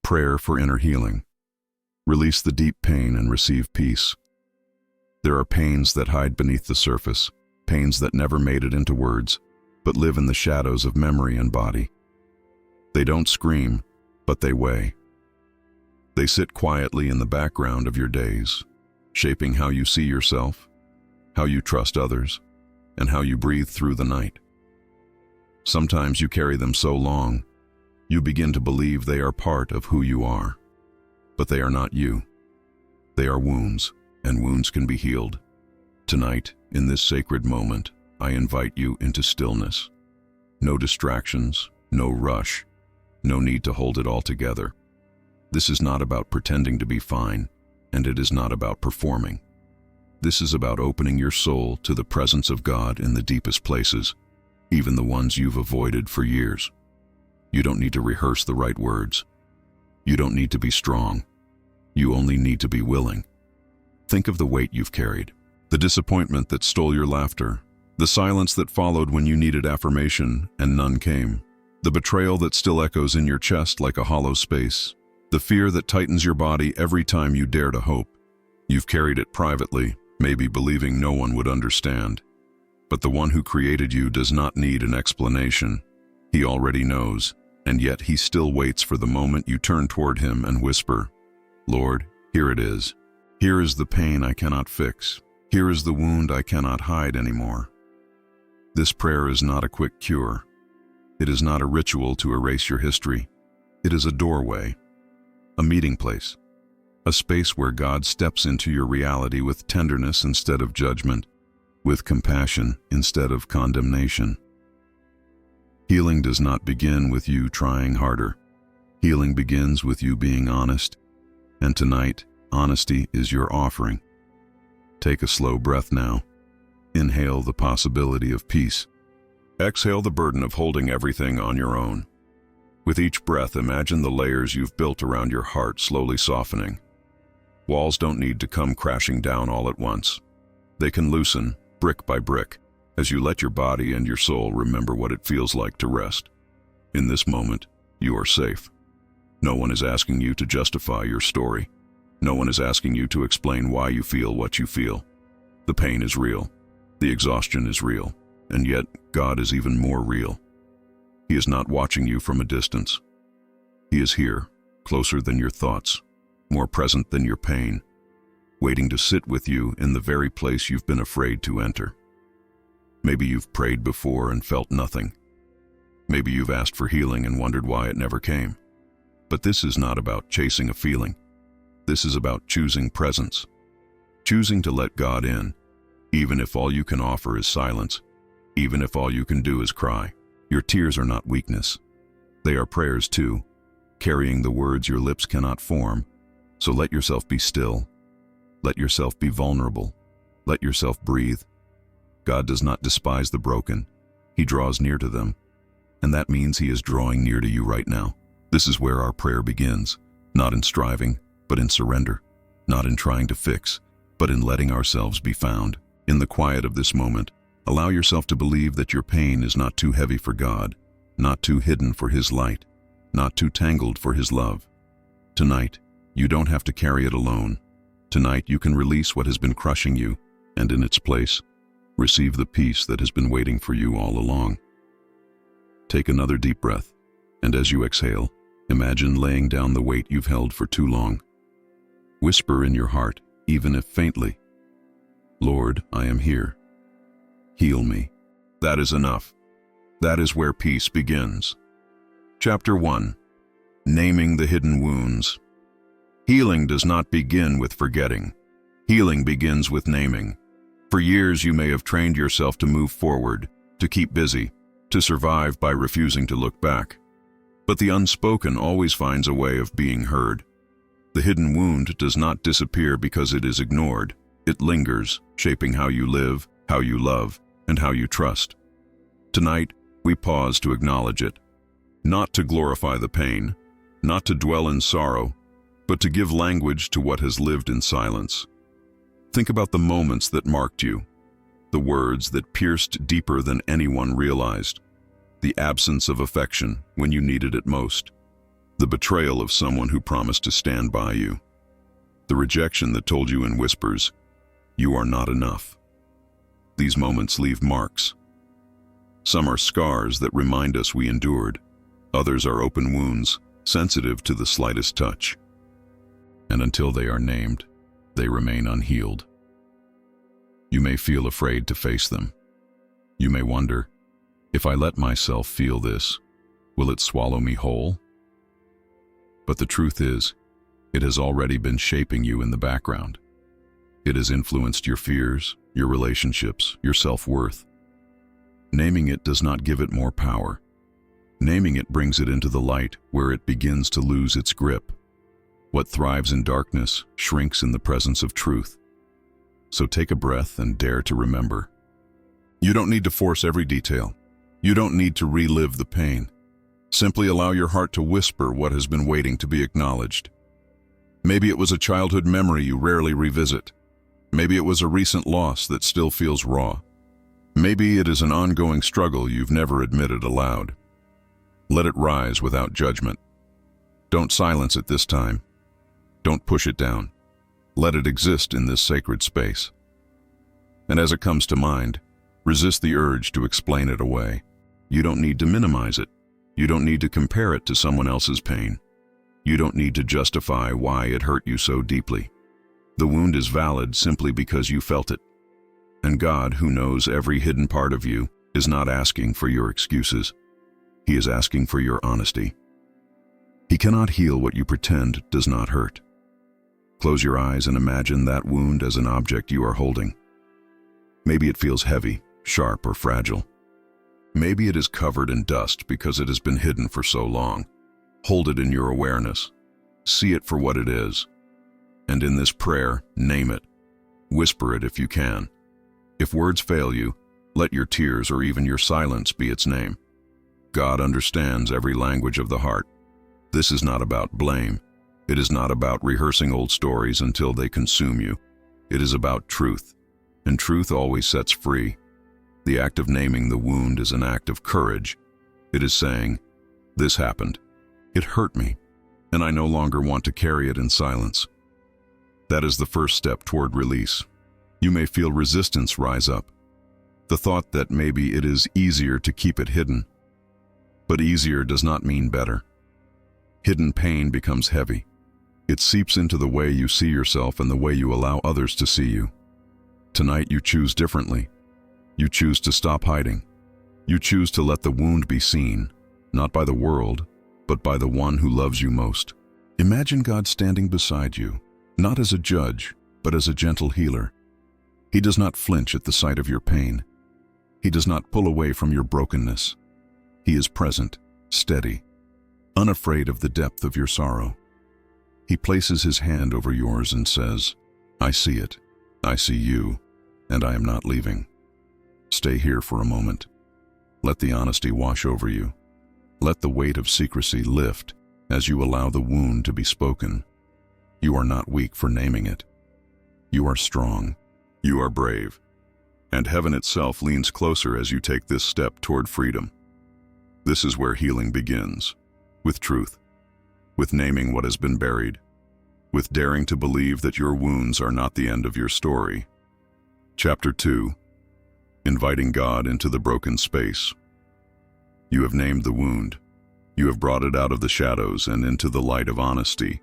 Prayer for inner healing. Release the deep pain and receive peace. There are pains that hide beneath the surface, pains that never made it into words, but live in the shadows of memory and body. They don't scream, but they weigh. They sit quietly in the background of your days, shaping how you see yourself, how you trust others, and how you breathe through the night. Sometimes you carry them so long, you begin to believe they are part of who you are. But they are not you. They are wounds, and wounds can be healed. Tonight, in this sacred moment, I invite you into stillness. No distractions, no rush, no need to hold it all together. This is not about pretending to be fine, and it is not about performing. This is about opening your soul to the presence of God in the deepest places, even the ones you've avoided for years. You don't need to rehearse the right words. You don't need to be strong. You only need to be willing. Think of the weight you've carried, the disappointment that stole your laughter, the silence that followed when you needed affirmation and none came, the betrayal that still echoes in your chest like a hollow space, the fear that tightens your body every time you dare to hope. You've carried it privately, maybe believing no one would understand. But the one who created you does not need an explanation. He already knows, and yet he still waits for the moment you turn toward him and whisper, "Lord, here it is. Here is the pain I cannot fix. Here is the wound I cannot hide anymore." This prayer is not a quick cure. It is not a ritual to erase your history. It is a doorway, a meeting place, a space where God steps into your reality with tenderness instead of judgment, with compassion instead of condemnation. Healing does not begin with you trying harder. Healing begins with you being honest, and tonight, honesty is your offering. Take a slow breath now. Inhale the possibility of peace. Exhale the burden of holding everything on your own. With each breath, imagine the layers you've built around your heart slowly softening. Walls don't need to come crashing down all at once. They can loosen, brick by brick, as you let your body and your soul remember what it feels like to rest. In this moment, you are safe. No one is asking you to justify your story. No one is asking you to explain why you feel what you feel. The pain is real. The exhaustion is real. And yet, God is even more real. He is not watching you from a distance. He is here, closer than your thoughts, more present than your pain, waiting to sit with you in the very place you've been afraid to enter. Maybe you've prayed before and felt nothing. Maybe you've asked for healing and wondered why it never came. But this is not about chasing a feeling. This is about choosing presence. Choosing to let God in, even if all you can offer is silence, even if all you can do is cry. Your tears are not weakness. They are prayers too, carrying the words your lips cannot form. So let yourself be still. Let yourself be vulnerable. Let yourself breathe. God does not despise the broken. He draws near to them. And that means He is drawing near to you right now. This is where our prayer begins, not in striving, but in surrender, not in trying to fix, but in letting ourselves be found. In the quiet of this moment, allow yourself to believe that your pain is not too heavy for God, not too hidden for His light, not too tangled for His love. Tonight, you don't have to carry it alone. Tonight, you can release what has been crushing you, and in its place, receive the peace that has been waiting for you all along. Take another deep breath, and as you exhale, imagine laying down the weight you've held for too long. Whisper in your heart, even if faintly, "Lord, I am here. Heal me." That is enough. That is where peace begins. Chapter 1. Naming the hidden wounds. Healing does not begin with forgetting. Healing begins with naming. For years you may have trained yourself to move forward, to keep busy, to survive by refusing to look back. But the unspoken always finds a way of being heard. The hidden wound does not disappear because it is ignored. It lingers, shaping how you live, how you love, and how you trust. Tonight, we pause to acknowledge it. Not to glorify the pain, not to dwell in sorrow, but to give language to what has lived in silence. Think about the moments that marked you, the words that pierced deeper than anyone realized, the absence of affection when you needed it most, The betrayal of someone who promised to stand by you. The rejection that told you in whispers, "You are not enough." These moments leave marks. Some are scars that remind us we endured. Others are open wounds, sensitive to the slightest touch. And until they are named, they remain unhealed. You may feel afraid to face them. You may wonder, if I let myself feel this, will it swallow me whole? But the truth is, it has already been shaping you in the background. It has influenced your fears, your relationships, your self-worth. Naming it does not give it more power. Naming it brings it into the light where it begins to lose its grip. What thrives in darkness shrinks in the presence of truth. So take a breath and dare to remember. You don't need to force every detail. You don't need to relive the pain. Simply allow your heart to whisper what has been waiting to be acknowledged. Maybe it was a childhood memory you rarely revisit. Maybe it was a recent loss that still feels raw. Maybe it is an ongoing struggle you've never admitted aloud. Let it rise without judgment. Don't silence it this time. Don't push it down. Let it exist in this sacred space. And as it comes to mind, resist the urge to explain it away. You don't need to minimize it. You don't need to compare it to someone else's pain. You don't need to justify why it hurt you so deeply. The wound is valid simply because you felt it. And God, who knows every hidden part of you, is not asking for your excuses. He is asking for your honesty. He cannot heal what you pretend does not hurt. Close your eyes and imagine that wound as an object you are holding. Maybe it feels heavy, sharp, or fragile. Maybe it is covered in dust because it has been hidden for so long. Hold it in your awareness. See it for what it is. And in this prayer, name it. Whisper it if you can. If words fail you, let your tears or even your silence be its name. God understands every language of the heart. This is not about blame. It is not about rehearsing old stories until they consume you. It is about truth, and truth always sets free. The act of naming the wound is an act of courage. It is saying, "This happened. It hurt me, and I no longer want to carry it in silence." That is the first step toward release. You may feel resistance rise up. The thought that maybe it is easier to keep it hidden. But easier does not mean better. Hidden pain becomes heavy. It seeps into the way you see yourself and the way you allow others to see you. Tonight you choose differently. You choose to stop hiding. You choose to let the wound be seen, not by the world, but by the one who loves you most. Imagine God standing beside you, not as a judge, but as a gentle healer. He does not flinch at the sight of your pain. He does not pull away from your brokenness. He is present, steady, unafraid of the depth of your sorrow. He places his hand over yours and says, "I see it, I see you, and I am not leaving. Stay here for a moment. Let the honesty wash over you. Let the weight of secrecy lift as you allow the wound to be spoken. You are not weak for naming it. You are strong. You are brave. And heaven itself leans closer as you take this step toward freedom. This is where healing begins, with truth, with naming what has been buried, with daring to believe that your wounds are not the end of your story. Chapter 2. Inviting God into the broken space. You have named the wound. You have brought it out of the shadows and into the light of honesty.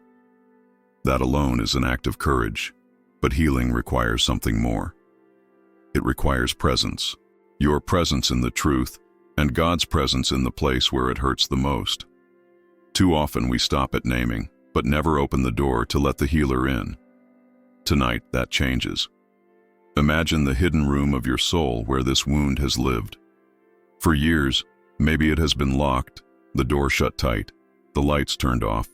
That alone is an act of courage, but healing requires something more. It requires presence, your presence in the truth, and God's presence in the place where it hurts the most. Too often we stop at naming, but never open the door to let the healer in. Tonight, that changes. Imagine the hidden room of your soul where this wound has lived. For years, maybe it has been locked, the door shut tight, the lights turned off.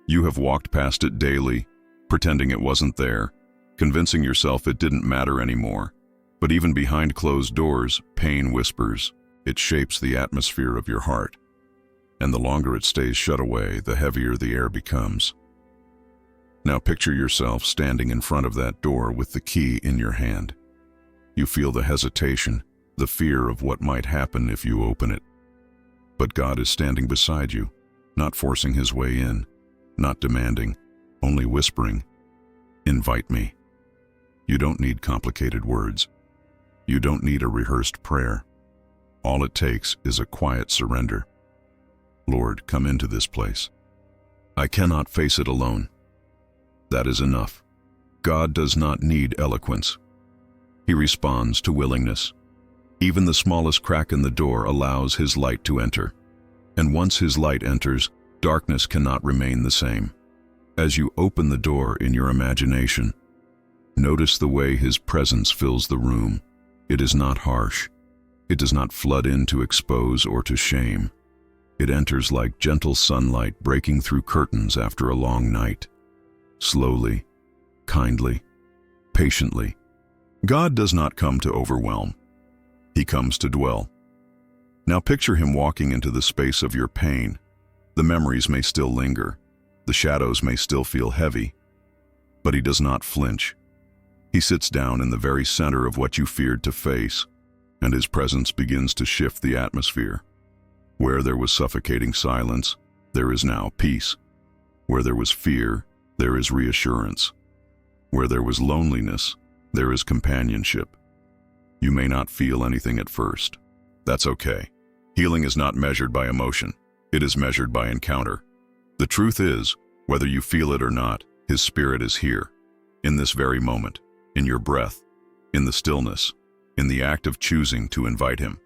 You have walked past it daily, pretending it wasn't there, convincing yourself it didn't matter anymore. But even behind closed doors, pain whispers. It shapes the atmosphere of your heart. And the longer it stays shut away, the heavier the air becomes. Now picture yourself standing in front of that door with the key in your hand. You feel the hesitation, the fear of what might happen if you open it. But God is standing beside you, not forcing his way in, not demanding, only whispering, "Invite me." You don't need complicated words. You don't need a rehearsed prayer. All it takes is a quiet surrender. Lord, come into this place. I cannot face it alone. That is enough. God does not need eloquence. He responds to willingness. Even the smallest crack in the door allows His light to enter. And once His light enters, darkness cannot remain the same. As you open the door in your imagination, notice the way His presence fills the room. It is not harsh. It does not flood in to expose or to shame. It enters like gentle sunlight breaking through curtains after a long night. Slowly, kindly, patiently. God does not come to overwhelm. He comes to dwell. Now picture Him walking into the space of your pain. The memories may still linger. The shadows may still feel heavy. But He does not flinch. He sits down in the very center of what you feared to face, and His presence begins to shift the atmosphere. Where there was suffocating silence, there is now peace. Where there was fear, there is reassurance. Where there was loneliness, there is companionship. You may not feel anything at first. That's okay. Healing is not measured by emotion. It is measured by encounter. The truth is, whether you feel it or not, His Spirit is here, in this very moment, in your breath, in the stillness, in the act of choosing to invite Him.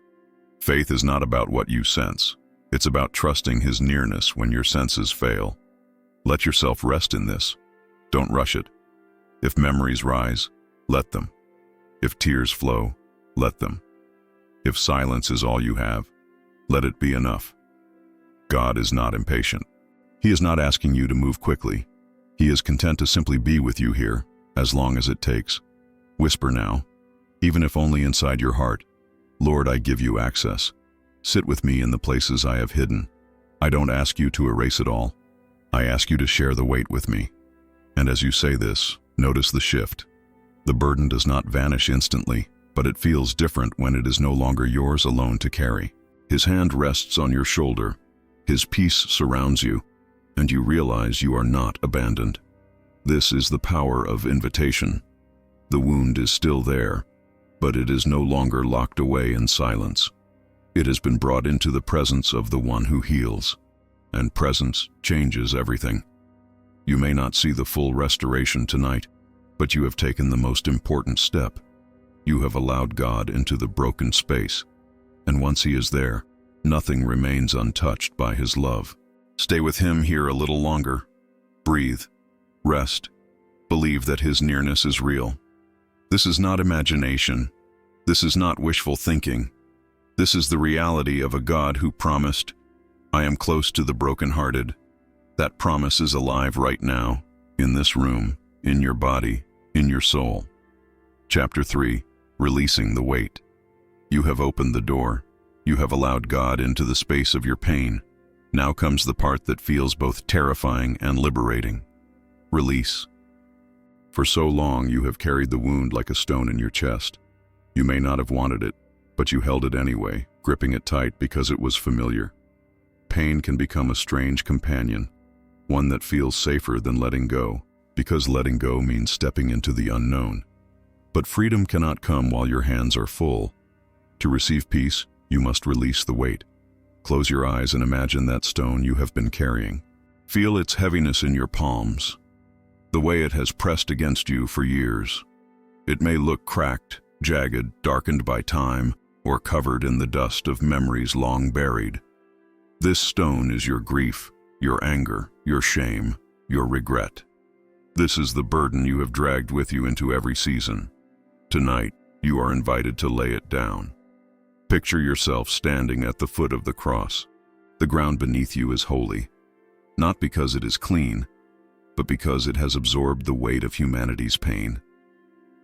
Faith is not about what you sense. It's about trusting His nearness when your senses fail. Let yourself rest in this. Don't rush it. If memories rise, let them. If tears flow, let them. If silence is all you have, let it be enough. God is not impatient. He is not asking you to move quickly. He is content to simply be with you here, as long as it takes. Whisper now, even if only inside your heart, "Lord, I give you access. Sit with me in the places I have hidden. I don't ask you to erase it all. I ask you to share the weight with me." And as you say this, notice the shift. The burden does not vanish instantly, but it feels different when it is no longer yours alone to carry. His hand rests on your shoulder. His peace surrounds you, and you realize you are not abandoned. This is the power of invitation. The wound is still there, but it is no longer locked away in silence. It has been brought into the presence of the one who heals, and presence changes everything. You may not see the full restoration tonight, but you have taken the most important step. You have allowed God into the broken space, and once He is there, nothing remains untouched by His love. Stay with Him here a little longer. Breathe. Rest. Believe that His nearness is real. This is not imagination. This is not wishful thinking. This is the reality of a God who promised, "I am close to the brokenhearted." That promise is alive right now, in this room, in your body, in your soul. Chapter 3. Releasing the weight. You have opened the door. You have allowed God into the space of your pain. Now comes the part that feels both terrifying and liberating. Release. For so long you have carried the wound like a stone in your chest. You may not have wanted it, but you held it anyway, gripping it tight because it was familiar. Pain can become a strange companion, one that feels safer than letting go, because letting go means stepping into the unknown. But freedom cannot come while your hands are full. To receive peace, you must release the weight. Close your eyes and imagine that stone you have been carrying. Feel its heaviness in your palms, the way it has pressed against you for years. It may look cracked, jagged, darkened by time, or covered in the dust of memories long buried. This stone is your grief, your anger, your shame, your regret. This is the burden you have dragged with you into every season. Tonight, you are invited to lay it down. Picture yourself standing at the foot of the cross. The ground beneath you is holy, not because it is clean, but because it has absorbed the weight of humanity's pain.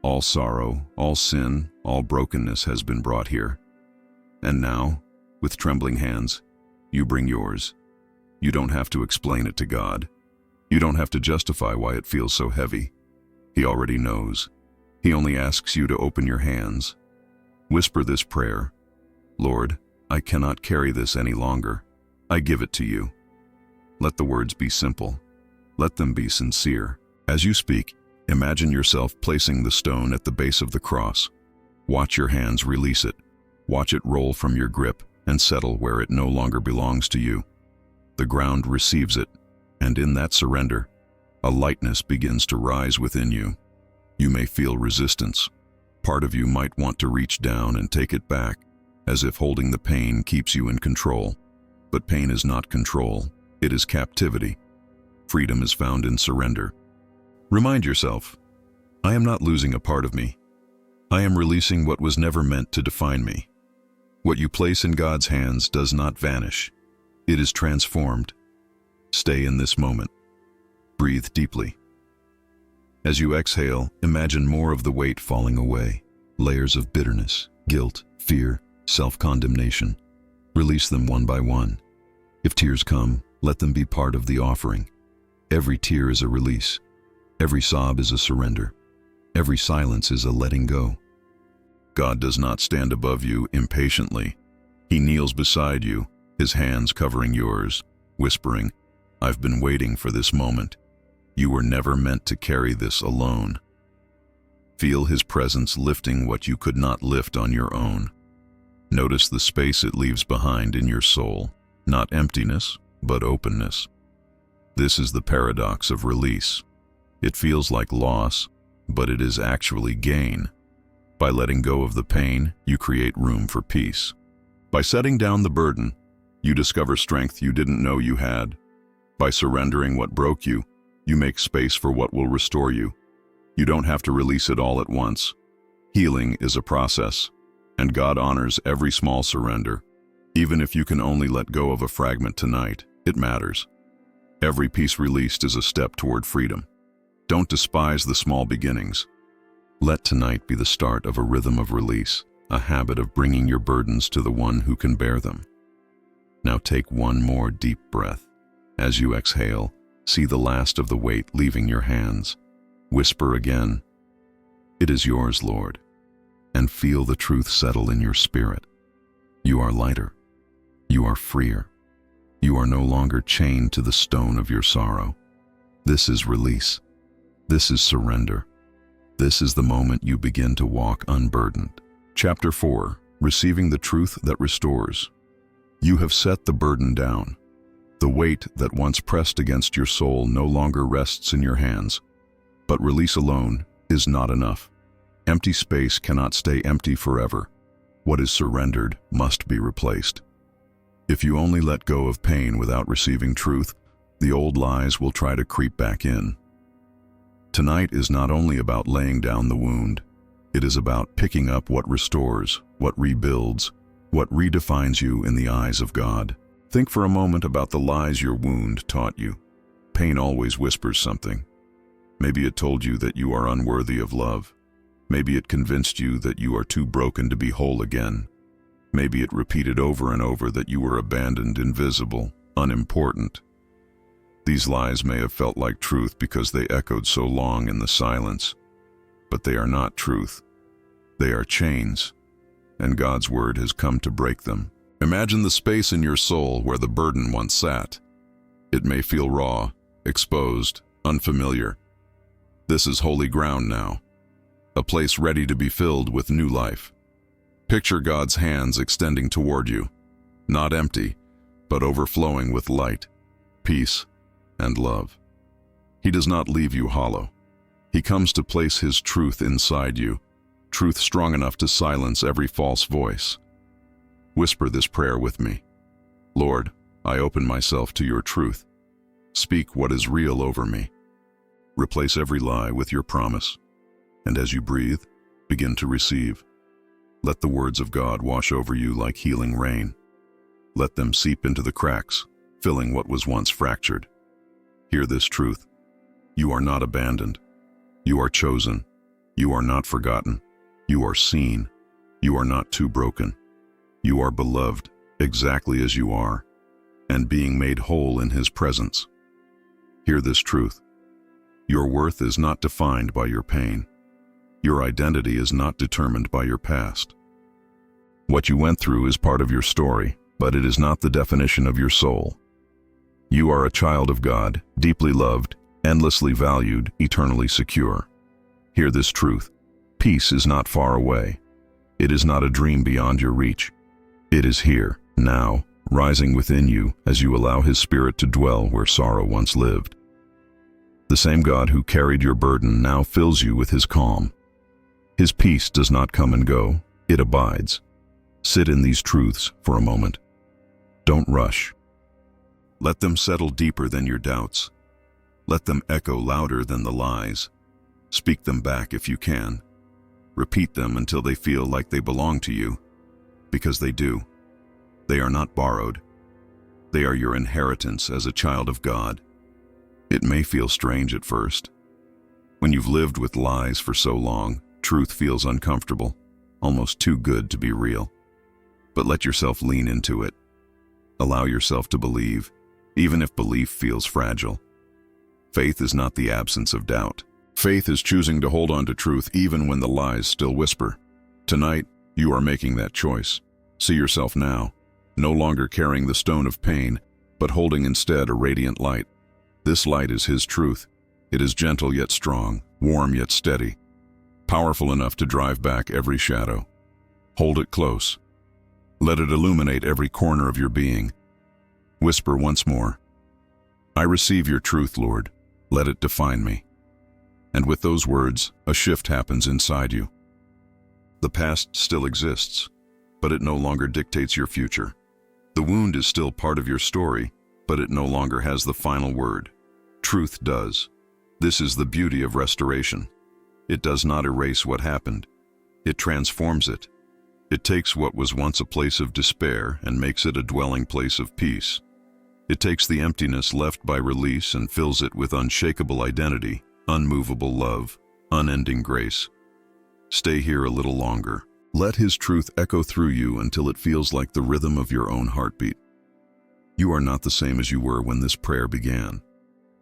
All sorrow, all sin, all brokenness has been brought here. And now, with trembling hands, you bring yours. You don't have to explain it to God. You don't have to justify why it feels so heavy. He already knows. He only asks you to open your hands. Whisper this prayer: "Lord, I cannot carry this any longer. I give it to you." Let the words be simple. Let them be sincere. As you speak, imagine yourself placing the stone at the base of the cross. Watch your hands release it. Watch it roll from your grip and settle where it no longer belongs to you. The ground receives it, and in that surrender, a lightness begins to rise within you. You may feel resistance. Part of you might want to reach down and take it back, as if holding the pain keeps you in control. But pain is not control, it is captivity. Freedom is found in surrender. Remind yourself, I am not losing a part of me. I am releasing what was never meant to define me. What you place in God's hands does not vanish. It is transformed. Stay in this moment. Breathe deeply. As you exhale, imagine more of the weight falling away. Layers of bitterness, guilt, fear, self-condemnation. Release them one by one. If tears come, let them be part of the offering. Every tear is a release. Every sob is a surrender. Every silence is a letting go. God does not stand above you impatiently. He kneels beside you, his hands covering yours, whispering, I've been waiting for this moment. You were never meant to carry this alone. Feel his presence lifting what you could not lift on your own. Notice the space it leaves behind in your soul, not emptiness, but openness. This is the paradox of release. It feels like loss, but it is actually gain. By letting go of the pain, you create room for peace. By setting down the burden, you discover strength you didn't know you had. By surrendering what broke you, you make space for what will restore you. You don't have to release it all at once. Healing is a process, and God honors every small surrender. Even if you can only let go of a fragment tonight, it matters. Every piece released is a step toward freedom. Don't despise the small beginnings. Let tonight be the start of a rhythm of release, a habit of bringing your burdens to the one who can bear them. Now take one more deep breath. As you exhale, see the last of the weight leaving your hands. Whisper again, "It is yours, Lord," and feel the truth settle in your spirit. You are lighter. You are freer. You are no longer chained to the stone of your sorrow. This is release. This is surrender. This is the moment you begin to walk unburdened. Chapter 4. Receiving the Truth That Restores. You have set the burden down. The weight that once pressed against your soul no longer rests in your hands. But release alone is not enough. Empty space cannot stay empty forever. What is surrendered must be replaced. If you only let go of pain without receiving truth, the old lies will try to creep back in. Tonight is not only about laying down the wound. It is about picking up what restores, what rebuilds, what redefines you in the eyes of God. Think for a moment about the lies your wound taught you. Pain always whispers something. Maybe it told you that you are unworthy of love. Maybe it convinced you that you are too broken to be whole again. Maybe it repeated over and over that you were abandoned, invisible, unimportant. These lies may have felt like truth because they echoed so long in the silence, but they are not truth. They are chains, and God's word has come to break them. Imagine the space in your soul where the burden once sat. It may feel raw, exposed, unfamiliar. This is holy ground now, a place ready to be filled with new life. Picture God's hands extending toward you, not empty, but overflowing with light, peace, and love. He does not leave you hollow. He comes to place his truth inside you, truth strong enough to silence every false voice. Whisper this prayer with me. Lord, I open myself to your truth. Speak what is real over me. Replace every lie with your promise. And as you breathe, begin to receive. Let the words of God wash over you like healing rain. Let them seep into the cracks, filling what was once fractured. Hear this truth. You are not abandoned. You are chosen. You are not forgotten. You are seen. You are not too broken. You are beloved exactly as you are, and being made whole in his presence. Hear this truth. Your worth is not defined by your pain. Your identity is not determined by your past. What you went through is part of your story, but it is not the definition of your soul. You are a child of God, deeply loved, endlessly valued, eternally secure. Hear this truth. Peace is not far away. It is not a dream beyond your reach. It is here, now, rising within you as you allow His Spirit to dwell where sorrow once lived. The same God who carried your burden now fills you with His calm. His peace does not come and go, it abides. Sit in these truths for a moment. Don't rush. Let them settle deeper than your doubts. Let them echo louder than the lies. Speak them back if you can. Repeat them until they feel like they belong to you, because they do. They are not borrowed. They are your inheritance as a child of God. It may feel strange at first. When you've lived with lies for so long, truth feels uncomfortable, almost too good to be real. But let yourself lean into it. Allow yourself to believe, even if belief feels fragile. Faith is not the absence of doubt. Faith is choosing to hold on to truth even when the lies still whisper. Tonight, you are making that choice. See yourself now, no longer carrying the stone of pain, but holding instead a radiant light. This light is His truth. It is gentle yet strong, warm yet steady, powerful enough to drive back every shadow. Hold it close. Let it illuminate every corner of your being. Whisper once more, I receive your truth, Lord. Let it define me. And with those words, a shift happens inside you. The past still exists, but it no longer dictates your future. The wound is still part of your story, but it no longer has the final word. Truth does. This is the beauty of restoration. It does not erase what happened. It transforms it. It takes what was once a place of despair and makes it a dwelling place of peace. It takes the emptiness left by release and fills it with unshakable identity, unmovable love, unending grace. Stay here a little longer. Let His truth echo through you until it feels like the rhythm of your own heartbeat. You are not the same as you were when this prayer began.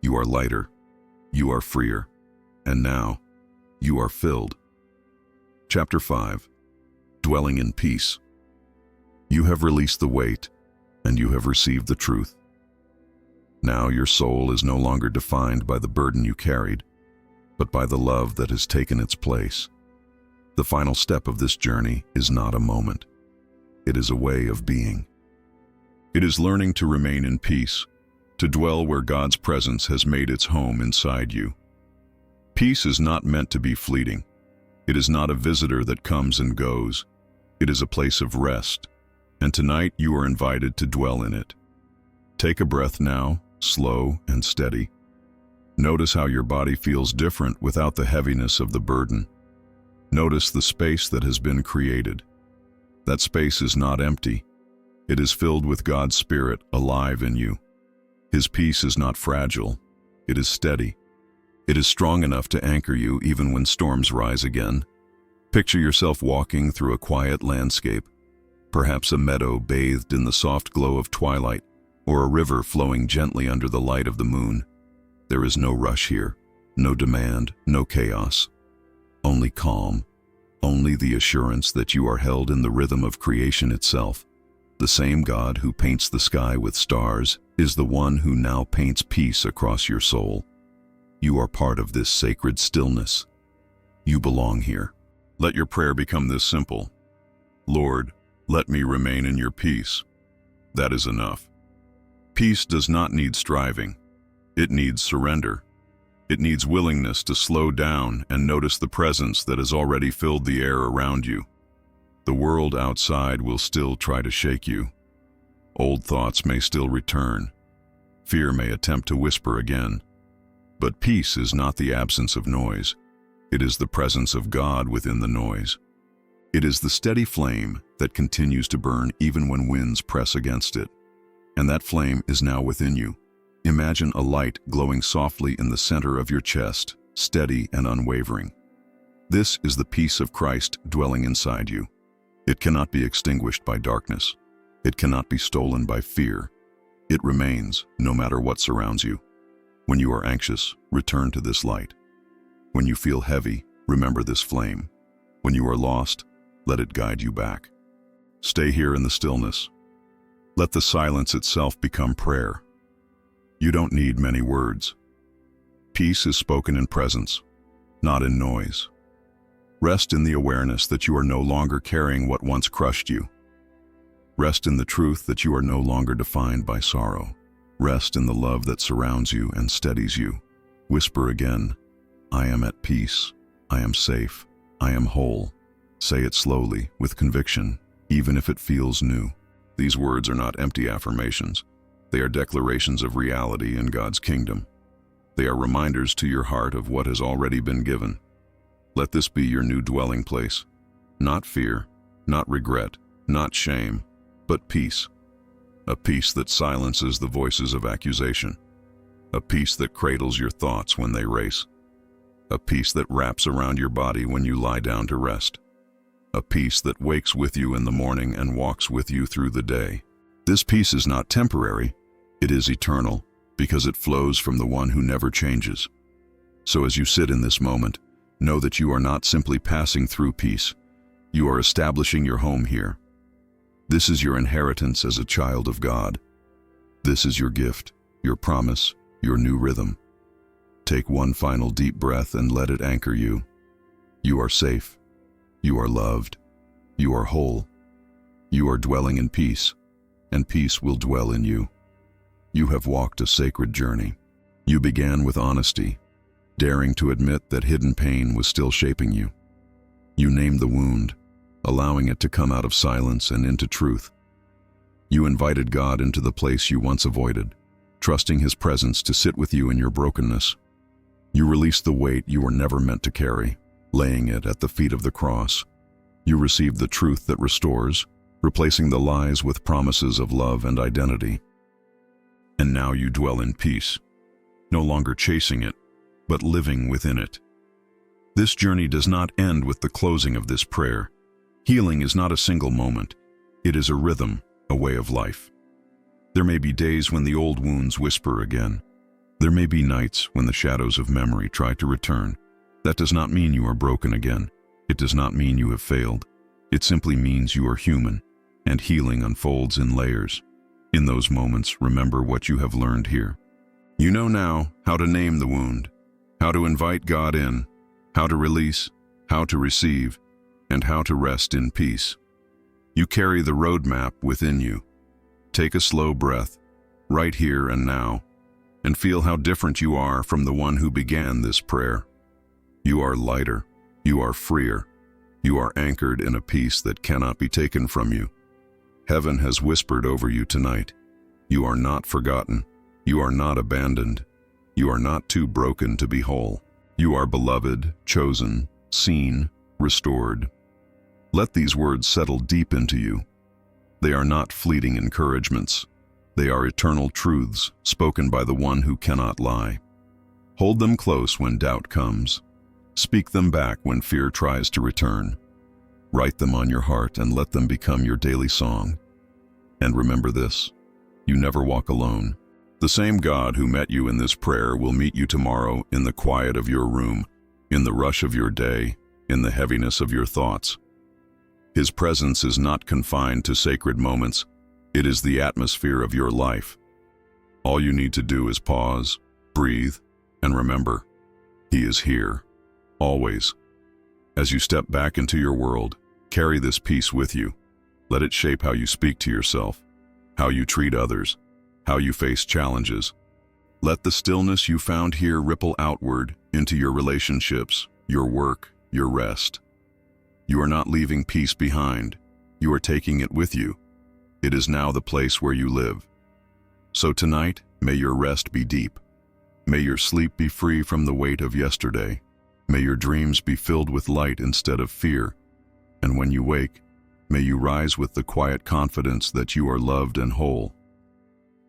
You are lighter. You are freer. And now, you are filled. Chapter 5. Dwelling in Peace. You have released the weight, and you have received the truth. Now your soul is no longer defined by the burden you carried, but by the love that has taken its place. The final step of this journey is not a moment. It is a way of being. It is learning to remain in peace, to dwell where God's presence has made its home inside you. Peace is not meant to be fleeting. It is not a visitor that comes and goes. It is a place of rest, and tonight you are invited to dwell in it. Take a breath now, slow and steady. Notice how your body feels different without the heaviness of the burden. Notice the space that has been created. That space is not empty. It is filled with God's Spirit alive in you. His peace is not fragile. It is steady. It is strong enough to anchor you even when storms rise again. Picture yourself walking through a quiet landscape, perhaps a meadow bathed in the soft glow of twilight, or a river flowing gently under the light of the moon. There is no rush here, no demand, no chaos. Only calm, only the assurance that you are held in the rhythm of creation itself. The same God who paints the sky with stars is the one who now paints peace across your soul. You are part of this sacred stillness. You belong here. Let your prayer become this simple. Lord, let me remain in your peace. That is enough. Peace does not need striving. It needs surrender. It needs willingness to slow down and notice the presence that has already filled the air around you. The world outside will still try to shake you. Old thoughts may still return. Fear may attempt to whisper again. But peace is not the absence of noise. It is the presence of God within the noise. It is the steady flame that continues to burn even when winds press against it. And that flame is now within you. Imagine a light glowing softly in the center of your chest, steady and unwavering. This is the peace of Christ dwelling inside you. It cannot be extinguished by darkness. It cannot be stolen by fear. It remains no matter what surrounds you. When you are anxious, return to this light. When you feel heavy, remember this flame. When you are lost, let it guide you back. Stay here in the stillness. Let the silence itself become prayer. You don't need many words. Peace is spoken in presence, not in noise. Rest in the awareness that you are no longer carrying what once crushed you. Rest in the truth that you are no longer defined by sorrow. Rest in the love that surrounds you and steadies you. Whisper again, I am at peace. I am safe. I am whole. Say it slowly, with conviction, even if it feels new. These words are not empty affirmations. They are declarations of reality in God's kingdom. They are reminders to your heart of what has already been given. Let this be your new dwelling place. Not fear, not regret, not shame, but peace. A peace that silences the voices of accusation. A peace that cradles your thoughts when they race. A peace that wraps around your body when you lie down to rest. A peace that wakes with you in the morning and walks with you through the day. This peace is not temporary, it is eternal, because it flows from the one who never changes. So as you sit in this moment, know that you are not simply passing through peace, you are establishing your home here. This is your inheritance as a child of God. This is your gift, your promise, your new rhythm. Take one final deep breath and let it anchor you. You are safe. You are loved. You are whole. You are dwelling in peace, and peace will dwell in you. You have walked a sacred journey. You began with honesty, daring to admit that hidden pain was still shaping you. You named the wound, allowing it to come out of silence and into truth. You invited God into the place you once avoided, trusting His presence to sit with you in your brokenness. You released the weight you were never meant to carry, laying it at the feet of the cross. You received the truth that restores, replacing the lies with promises of love and identity. And now you dwell in peace, no longer chasing it, but living within it. This journey does not end with the closing of this prayer. Healing is not a single moment. It is a rhythm, a way of life. There may be days when the old wounds whisper again. There may be nights when the shadows of memory try to return. That does not mean you are broken again. It does not mean you have failed. It simply means you are human, and healing unfolds in layers. In those moments, remember what you have learned here. You know now how to name the wound, how to invite God in, how to release, how to receive, and how to rest in peace. You carry the roadmap within you. Take a slow breath, right here and now, and feel how different you are from the one who began this prayer. You are lighter, you are freer, you are anchored in a peace that cannot be taken from you. Heaven has whispered over you tonight. You are not forgotten, you are not abandoned, you are not too broken to be whole. You are beloved, chosen, seen, restored. Let these words settle deep into you. They are not fleeting encouragements. They are eternal truths spoken by the one who cannot lie. Hold them close when doubt comes. Speak them back when fear tries to return. Write them on your heart and let them become your daily song. And remember this, you never walk alone. The same God who met you in this prayer will meet you tomorrow in the quiet of your room, in the rush of your day, in the heaviness of your thoughts. His presence is not confined to sacred moments. It is the atmosphere of your life. All you need to do is pause, breathe, and remember, He is here, always. As you step back into your world, carry this peace with you. Let it shape how you speak to yourself, how you treat others, how you face challenges. Let the stillness you found here ripple outward into your relationships, your work, your rest. You are not leaving peace behind. You are taking it with you. It is now the place where you live. So tonight, may your rest be deep. May your sleep be free from the weight of yesterday. May your dreams be filled with light instead of fear. And when you wake, may you rise with the quiet confidence that you are loved and whole.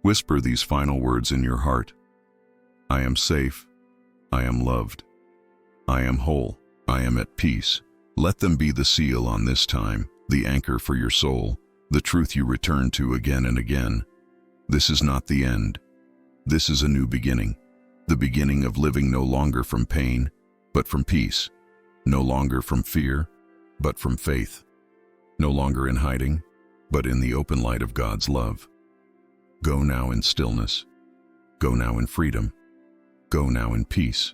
Whisper these final words in your heart. I am safe. I am loved. I am whole. I am at peace. Let them be the seal on this time, the anchor for your soul, the truth you return to again and again. This is not the end. This is a new beginning, the beginning of living no longer from pain, but from peace, no longer from fear, but from faith, no longer in hiding, but in the open light of God's love. Go now in stillness. Go now in freedom. Go now in peace.